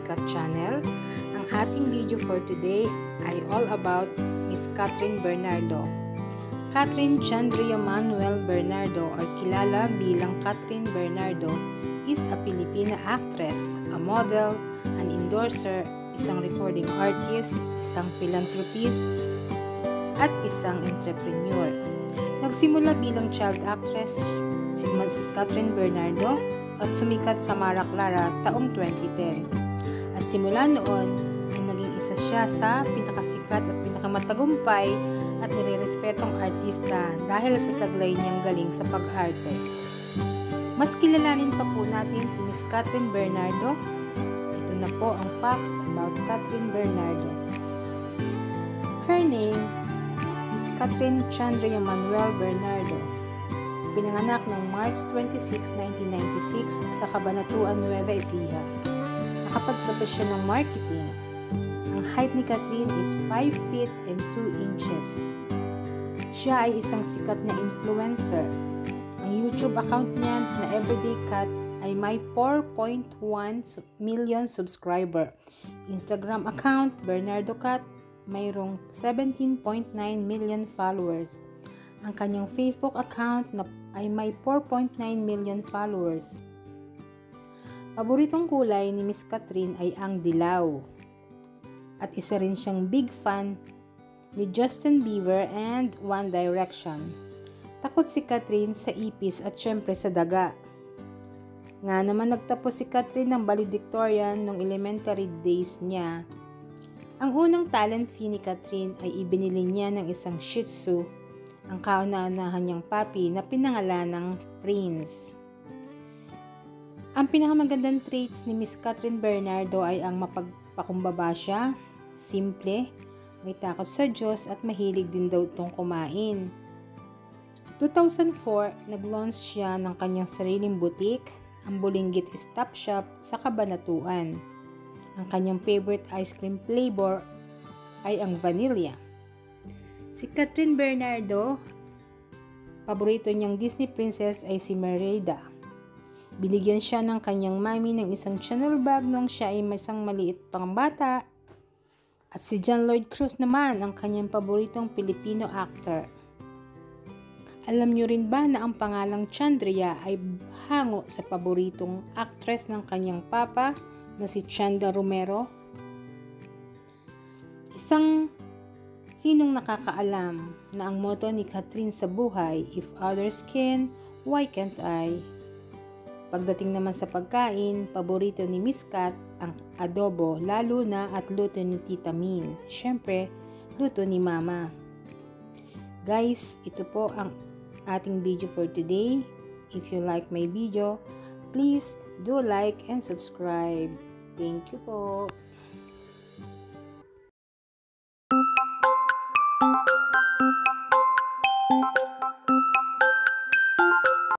Kat Channel. Ang ating video for today ay all about Miss Catherine Bernardo. Catherine Chandria Manuel Bernardo or kilala bilang Catherine Bernardo is a Filipina actress, a model, an endorser, isang recording artist, isang philanthropist, at isang entrepreneur. Nagsimula bilang child actress si Miss Catherine Bernardo at sumikat sa Mara Clara taong 2010. At simula noon ay naging isa siya sa pinakasikat at pinakamatagumpay at nirerespetong artista dahil sa taglay niyang galing sa pag-arte. Mas kilalanin pa po natin si Miss Catherine Bernardo. Ito na po ang facts about Catherine Bernardo. Her name is Catherine Chandria Manuel Bernardo. Pinanganak noong March 26, 1996 sa Cabanatuan, Nueva Ecija. Nakapagtapos siya ng marketing. Ang height ni Catherine is 5 feet and 2 inches. Siya ay isang sikat na influencer. Ang YouTube account niya na Everyday Cat ay may 4.1 million subscriber. Instagram account Bernardo Cat mayroong 17.9 million followers. Ang kanyang Facebook account na ay may 4.9 million followers. Paboritong kulay ni Miss Catherine ay ang dilaw. At isa rin siyang big fan ni Justin Bieber and One Direction. Takot si Catherine sa ipis at syempre sa daga. Nga naman nagtapos si Catherine ng valedictorian noong elementary days niya. Ang unang talent fee ni Catherine ay ibinili niya ng isang Shih Tzu, ang kauna-unahan niyang puppy na pinangalan ng Prince. Ang pinakamagandang traits ni Miss Catherine Bernardo ay ang mapagpakumbaba siya, simple, may takot sa Diyos at mahilig din daw itong kumain. 2004, nag-launch siya ng kanyang sariling boutique, ang Bulinggit Stop Shop sa Cabanatuan. Ang kanyang favorite ice cream flavor ay ang vanilla. Si Catherine Bernardo, paborito niyang Disney princess ay si Merida. Binigyan siya ng kanyang mami ng isang Chanel bag nung siya ay isang maliit pang bata. At si John Lloyd Cruz naman ang kanyang paboritong Filipino actor. Alam niyo rin ba na ang pangalang Chandria ay hango sa paboritong actress ng kanyang papa na si Chanda Romero? Sinong nakakaalam na ang motto ni Catherine sa buhay, if others can, why can't I? Pagdating naman sa pagkain, paborito ni Miss Cat ang adobo, lalo na at luto ni Tita Min. Syempre, luto ni Mama. Guys, ito po ang ating video for today. If you like my video, please do like and subscribe. Thank you po.